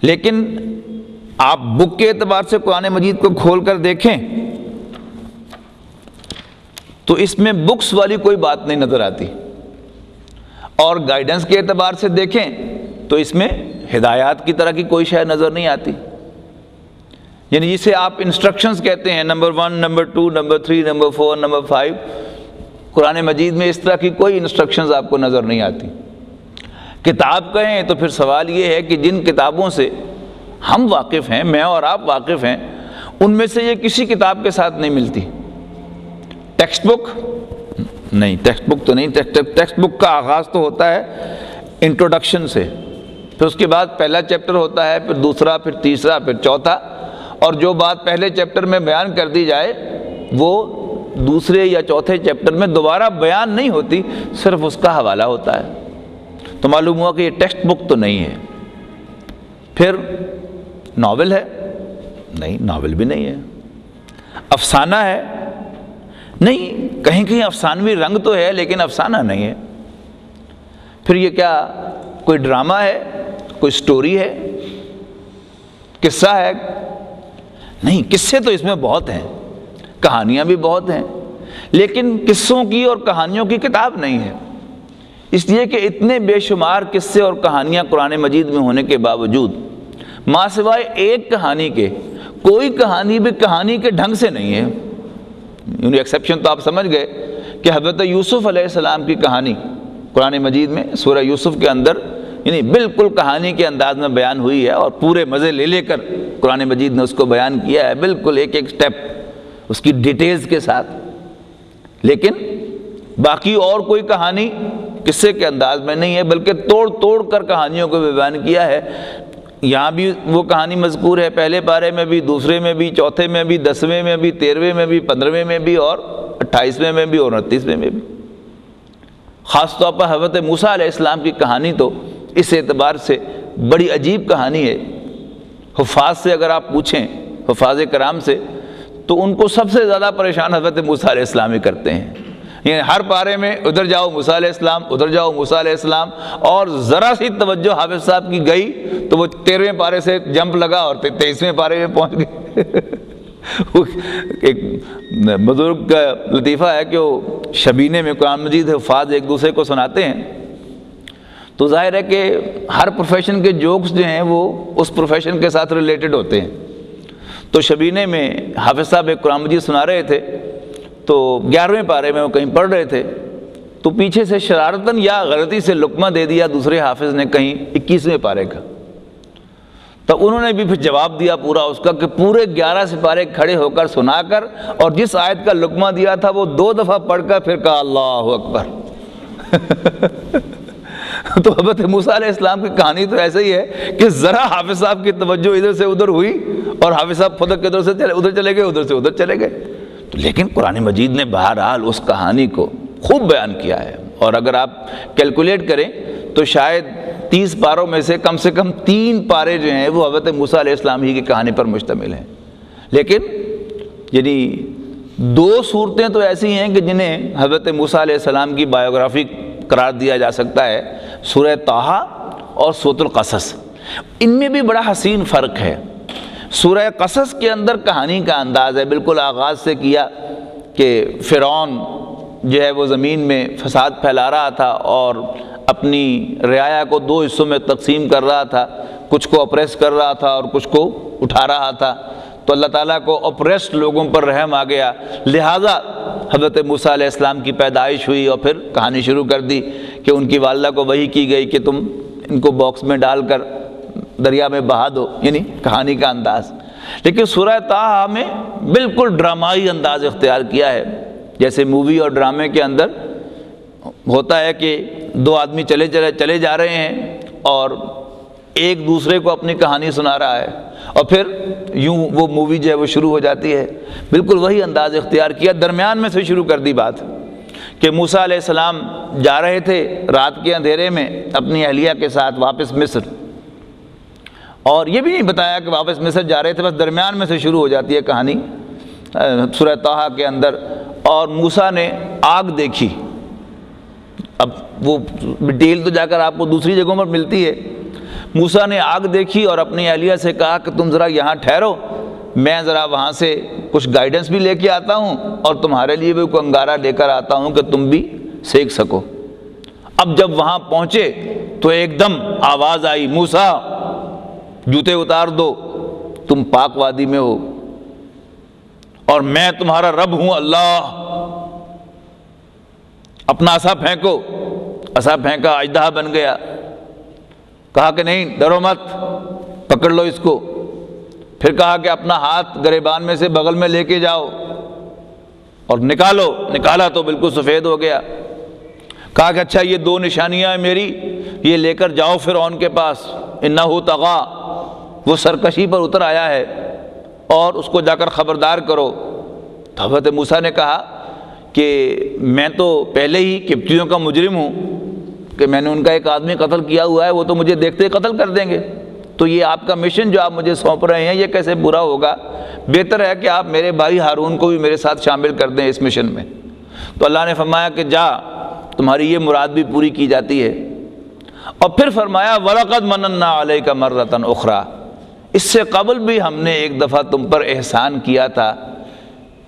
لیکن آپ بک کے اعتبار سے قرآن مجید کو کھول کر دیکھیں تو اس میں بکس والی کوئی بات نہیں نظر آتی، اور گائیڈنس کے اعتبار سے دیکھیں تو اس میں ہدایات کی طرح کی کوئی شے نظر نہیں آتی، یعنی جسے آپ انسٹرکشنز کہتے ہیں، number 1، number 2، number 3، number 4، number 5، قرآن مجید میں اس طرح کی کوئی انسٹرکشنز آپ کو نظر نہیں آتی۔ کتاب کہیں تو پھر سوال یہ ہے کہ جن کتابوں سے ہم واقف ہیں، میں اور آپ واقف ہیں، ان میں سے یہ کسی کتاب کے ساتھ نہیں ملتی۔ ٹیکسٹ بک نہیں، ٹیکسٹ بک تو نہیں، ٹیکسٹ بک کا آغاز تو ہوتا ہے انٹروڈکشن سے، پھر اس کے بعد پہلا چیپٹر ہوتا ہے، پھر دوسرا، پھر تیسرا، پھر چوتھا، اور جو بات پہلے چیپٹر میں بیان کر دی جائے وہ دوسرے یا چوتھے چیپٹر میں دوبارہ بیان نہیں ہوتی، صرف اس کا حوالہ ہوتا ہے۔ تو معلوم ہوا کہ یہ ٹیکسٹ بک تو نہیں ہے۔ پھر ناول ہے؟ نہیں، ناول بھی نہیں ہے۔ افسانہ ہے؟ نہیں، کہیں کہیں افسانوی رنگ تو ہے لیکن افسانہ نہیں ہے۔ پھر یہ کیا کوئی ڈرامہ ہے، کوئی سٹوری ہے، قصہ ہے؟ نہیں، قصے تو اس میں بہت ہیں، کہانیاں بھی بہت ہیں، لیکن قصوں کی اور کہانیوں کی کتاب نہیں ہے، اس لیے کہ اتنے بے شمار قصے اور کہانیاں قرآن مجید میں ہونے کے باوجود ماں سوائے ایک کہانی کے کوئی کہانی بھی کہانی کے ڈھنگ سے نہیں ہے۔ یعنی ایکسیپشن تو آپ سمجھ گئے کہ حضرت یوسف علیہ السلام کی کہانی قرآن مجید میں سورہ یوسف کے اندر یعنی بالکل کہانی کے انداز میں بیان ہوئی ہے، اور پورے مزے لے لے کر قرآن مجید نے اس کو بیان کیا ہے، بالکل ایک ایک سٹیپ اس کی ڈیٹیلز کے ساتھ۔ لیکن باقی اور کوئی کہانی قصے کے انداز میں نہیں ہے، بلکہ توڑ توڑ کر کہانیوں کو بیان کیا ہے۔ یہاں بھی وہ کہانی مذکور ہے، پہلے پارے میں بھی، دوسرے میں بھی، چوتھے میں بھی، 10ویں میں بھی، 13ویں میں بھی، 15ویں میں بھی، اور 28ویں میں بھی، اور 29ویں میں بھی۔ خاص طور پر حضرت موسیٰ علیہ السلام کی کہانی تو اس اعتبار سے بڑی عجیب کہانی ہے۔ حفاظ سے اگر آپ پوچھیں، حفاظ کرام سے، تو ان کو سب سے زیادہ پریشان حضرت موسیٰ علیہ السلام ہی کرتے ہیں، یعنی ہر پارے میں ادھر جاؤ موسیٰ علیہ السلام، ادھر جاؤ موسیٰ علیہ السلام، اور ذرا سی توجہ حافظ صاحب کی گئی تو وہ 13ویں پارے سے جمپ لگا اور 23ویں پارے میں پہنچ گئے۔ ایک بزرگ کا لطیفہ ہے کہ وہ شبینے میں قرآن مجید حفاظ ایک دوسرے کو سناتے ہیں، تو ظاہر ہے کہ ہر پروفیشن کے جوکس جو ہیں وہ اس پروفیشن کے ساتھ ریلیٹڈ ہوتے ہیں۔ تو شبینے میں حافظ صاحب ایک قرآن مجید سنا رہے تھے، تو 11ویں پارے میں وہ کہیں پڑھ رہے تھے، تو پیچھے سے شرارتاً یا غلطی سے لقمہ دے دیا دوسرے حافظ نے کہیں 21ویں پارے کا، تو انہوں نے بھی پھر جواب دیا پورا اس کا کہ پورے 11 سپارے کھڑے ہو کر سنا کر، اور جس آیت کا لقمہ دیا تھا وہ 2 دفعہ پڑھ کر پھر کہا اللہ اکبر۔ تو حضرت موسیٰ علیہ السلام کی کہانی تو ایسے ہی ہے کہ ذرا حافظ صاحب کی توجہ ادھر سے ادھر ہوئی اور حافظ صاحب پھدک کے ادھر سے ادھر چلے گئے، ادھر سے ادھر چلے گئے۔ تو لیکن قرآن مجید نے بہرحال اس کہانی کو خوب بیان کیا ہے، اور اگر آپ کیلکولیٹ کریں تو شاید 30 پاروں میں سے کم 3 پارے جو ہیں وہ حضرت موسیٰ علیہ السلام ہی کی کہانی پر مشتمل ہیں۔ لیکن یعنی 2 صورتیں تو ایسی ہیں کہ جنہیں حضرت موسیٰ علیہ السلام کی بایوگرافی قرار دیا جا سکتا ہے، سورہ طٰہٰ اور سورۃ القصص۔ ان میں بھی بڑا حسین فرق ہے۔ سورہ قصص کے اندر کہانی کا انداز ہے، بالکل آغاز سے کیا کہ فرعون جو ہے وہ زمین میں فساد پھیلا رہا تھا اور اپنی رعایا کو 2 حصوں میں تقسیم کر رہا تھا، کچھ کو اپریس کر رہا تھا اور کچھ کو اٹھا رہا تھا۔ تو اللہ تعالیٰ کو اپریسڈ لوگوں پر رحم آ گیا، لہٰذا حضرت موسیٰ علیہ السلام کی پیدائش ہوئی، اور پھر کہانی شروع کر دی کہ ان کی والدہ کو وحی کی گئی کہ تم ان کو باکس میں ڈال کر دریا میں بہا دو، یعنی کہانی کا انداز۔ لیکن سورہ طٰہٰ میں بالکل ڈرامائی انداز اختیار کیا ہے، جیسے مووی اور ڈرامے کے اندر ہوتا ہے کہ 2 آدمی چلے جا رہے ہیں اور ایک دوسرے کو اپنی کہانی سنا رہا ہے، اور پھر یوں وہ مووی جو ہے وہ شروع ہو جاتی ہے۔ بالکل وہی انداز اختیار کیا، درمیان میں سے شروع کر دی بات کہ موسیٰ علیہ السلام جا رہے تھے رات کے اندھیرے میں اپنی اہلیہ کے ساتھ واپس مصر، اور یہ بھی نہیں بتایا کہ واپس مصر جا رہے تھے، بس درمیان میں سے شروع ہو جاتی ہے کہانی سورہ طٰہٰ کے اندر۔ اور موسیٰ نے آگ دیکھی، اب وہ ڈیل تو جا کر آپ کو دوسری جگہوں پر ملتی ہے۔ موسیٰ نے آگ دیکھی اور اپنی اہلیہ سے کہا کہ تم ذرا یہاں ٹھہرو، میں ذرا وہاں سے کچھ گائیڈنس بھی لے کے آتا ہوں اور تمہارے لیے بھی کوئی انگارہ لے کر آتا ہوں کہ تم بھی سیکھ سکو۔ اب جب وہاں پہنچے تو ایک دم آواز آئی، موسیٰ جوتے اتار دو، تم پاک وادی میں ہو اور میں تمہارا رب ہوں اللہ۔ اپنا عصا پھینکو، عصا پھینکا، اژدہا بن گیا۔ کہا کہ نہیں ڈرو مت، پکڑ لو اس کو۔ پھر کہا کہ اپنا ہاتھ گریبان میں سے بغل میں لے کے جاؤ اور نکالو، نکالا تو بالکل سفید ہو گیا۔ کہا کہ اچھا یہ 2 نشانیاں ہیں میری، یہ لے کر جاؤ فرعون کے پاس، انہ طغیٰ، وہ سرکشی پر اتر آیا ہے، اور اس کو جا کر خبردار کرو۔ تو حضرت موسیٰ نے کہا کہ میں تو پہلے ہی قبطیوں کا مجرم ہوں کہ میں نے ان کا ایک آدمی قتل کیا ہوا ہے، وہ تو مجھے دیکھتے ہی قتل کر دیں گے، تو یہ آپ کا مشن جو آپ مجھے سونپ رہے ہیں یہ کیسے پورا ہوگا؟ بہتر ہے کہ آپ میرے بھائی ہارون کو بھی میرے ساتھ شامل کر دیں اس مشن میں۔ تو اللہ نے فرمایا کہ جا، تمہاری یہ مراد بھی پوری کی جاتی ہے۔ اور پھر فرمایا وَلَقَدْ مَنَنَّا عَلَيْكَ مَرَّةً أُخْرَى، اس سے قبل بھی ہم نے ایک دفعہ تم پر احسان کیا تھا،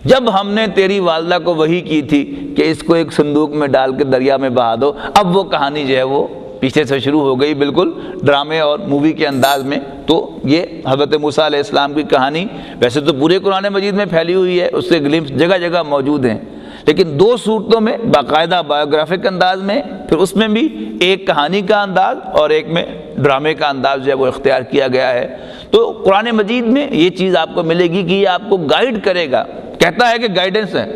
جب ہم نے تیری والدہ کو وحی کی تھی کہ اس کو ایک صندوق میں ڈال کے دریا میں بہا دو۔ اب وہ کہانی جو ہے وہ پیچھے سے شروع ہو گئی، بالکل ڈرامے اور مووی کے انداز میں۔ تو یہ حضرت موسیٰ علیہ السلام کی کہانی ویسے تو پورے قرآن مجید میں پھیلی ہوئی ہے، اس کے گلمپس جگہ جگہ موجود ہیں، لیکن 2 صورتوں میں باقاعدہ بایوگرافک انداز میں، پھر اس میں بھی ایک کہانی کا انداز اور ایک میں ڈرامے کا انداز جو ہے وہ اختیار کیا گیا ہے۔ تو قرآن مجید میں یہ چیز آپ کو ملے گی کہ یہ آپ کو گائیڈ کرے گا، کہتا ہے کہ گائیڈنس ہے،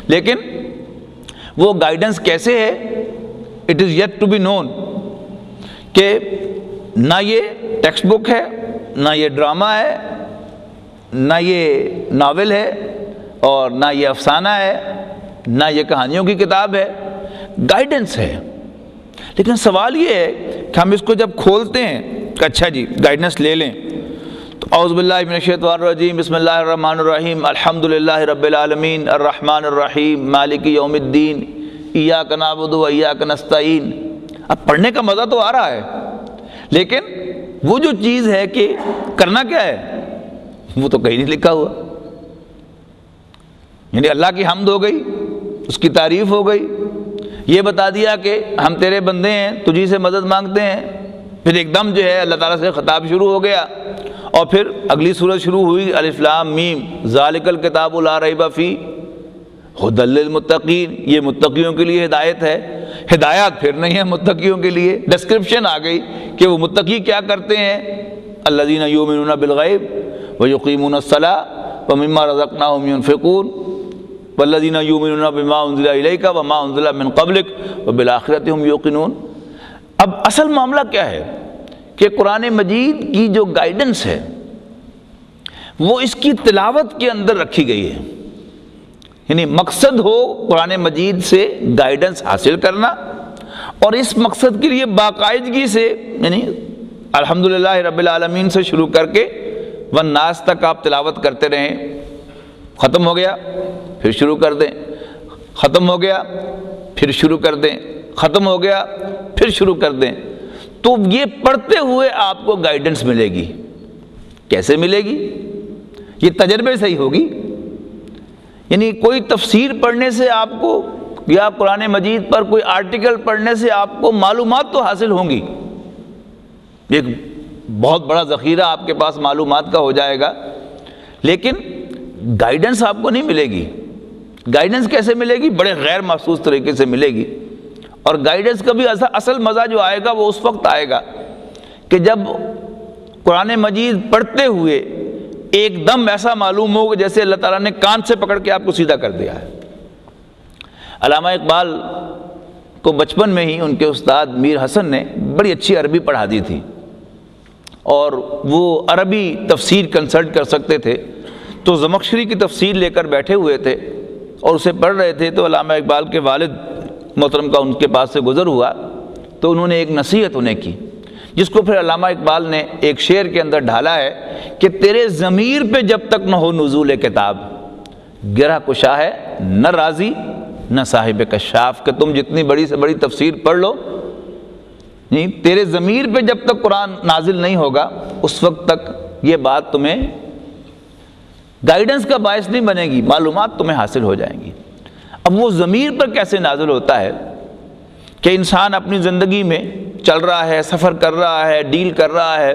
لیکن وہ گائیڈنس کیسے ہے، it is yet to be known, کہ نہ یہ ٹیکسٹ بک ہے، نہ یہ ڈرامہ ہے، نہ یہ ناول ہے، اور نہ یہ افسانہ ہے، نہ یہ کہانیوں کی کتاب ہے، گائیڈنس ہے۔ لیکن سوال یہ ہے کہ ہم اس کو جب کھولتے ہیں کہ اچھا جی گائیڈنس لے لیں، تو اعوذ باللہ من الشیطان الرجیم، بسم اللہ الرحمن الرحیم، الحمدللہ رب العالمین، الرحمن الرحیم، مالک یوم الدین، ایاک نعبد و ایاک نستعین۔ اب پڑھنے کا مزہ تو آ رہا ہے، لیکن وہ جو چیز ہے کہ کرنا کیا ہے وہ تو کہیں نہیں لکھا ہوا۔ یعنی اللہ کی حمد ہو گئی، اس کی تعریف ہو گئی، یہ بتا دیا کہ ہم تیرے بندے ہیں، تجھی سے مدد مانگتے ہیں، پھر ایک دم جو ہے اللہ تعالیٰ سے خطاب شروع ہو گیا، اور پھر اگلی سورت شروع ہوئی، الف لام میم، ذالک الکتاب لا ریب فیہ ھدی للمتقین، یہ متقیوں کے لیے ہدایت ہے۔ ہدایات پھر نہیں ہے متقیوں کے لیے، ڈسکرپشن آ گئی کہ وہ متقی کیا کرتے ہیں، الذین یؤمنون بالغیب ویقیمون الصلاۃ ومما رزقناہم ینفقون والذین یؤمنون بما انزل الیک وما انزل من قبلک وبالآخرۃ ھم یوقنون۔ اب اصل معاملہ کیا ہے کہ قرآن مجید کی جو گائیڈنس ہے وہ اس کی تلاوت کے اندر رکھی گئی ہے۔ یعنی مقصد ہو قرآن مجید سے گائیڈنس حاصل کرنا، اور اس مقصد کے لیے باقاعدگی سے، یعنی الحمدللہ رب العالمین سے شروع کر کے والناس تک آپ تلاوت کرتے رہیں۔ ختم ہو گیا پھر شروع کر دیں، ختم ہو گیا پھر شروع کر دیں، ختم ہو گیا پھر شروع کر دیں، تو یہ پڑھتے ہوئے آپ کو گائیڈنس ملے گی۔ کیسے ملے گی؟ یہ تجربے سے ہی ہوگی۔ یعنی کوئی تفسیر پڑھنے سے آپ کو، یا قرآن مجید پر کوئی آرٹیکل پڑھنے سے آپ کو معلومات تو حاصل ہوں گی، ایک بہت بڑا ذخیرہ آپ کے پاس معلومات کا ہو جائے گا، لیکن گائیڈنس آپ کو نہیں ملے گی۔ گائیڈنس کیسے ملے گی؟ بڑے غیر محسوس طریقے سے ملے گی۔ اور گائیڈنس کا بھی اصل مزہ جو آئے گا وہ اس وقت آئے گا کہ جب قرآن مجید پڑھتے ہوئے ایک دم ایسا معلوم ہو کہ جیسے اللہ تعالیٰ نے کان سے پکڑ کے آپ کو سیدھا کر دیا ہے۔ علامہ اقبال کو بچپن میں ہی ان کے استاد میر حسن نے بڑی اچھی عربی پڑھا دی تھی، اور وہ عربی تفسیر کنسلٹ کر سکتے تھے، تو زمخشری کی تفسیر لے کر بیٹھے ہوئے تھے اور اسے پڑھ رہے تھے، تو علامہ اقبال کے والد محترم کا ان کے پاس سے گزر ہوا، تو انہوں نے ایک نصیحت انہیں کی، جس کو پھر علامہ اقبال نے ایک شعر کے اندر ڈھالا ہے کہ تیرے ضمیر پہ جب تک نہ ہو نزول کتاب، گرہ کشا ہے نہ راضی نہ صاحب کشاف، کہ تم جتنی بڑی سے بڑی تفسیر پڑھ لو، نہیں، تیرے ضمیر پہ جب تک قرآن نازل نہیں ہوگا اس وقت تک یہ بات تمہیں گائیڈنس کا باعث نہیں بنے گی، معلومات تمہیں حاصل ہو جائیں گی۔ اب وہ ضمیر پر کیسے نازل ہوتا ہے کہ انسان اپنی زندگی میں چل رہا ہے، سفر کر رہا ہے، ڈیل کر رہا ہے،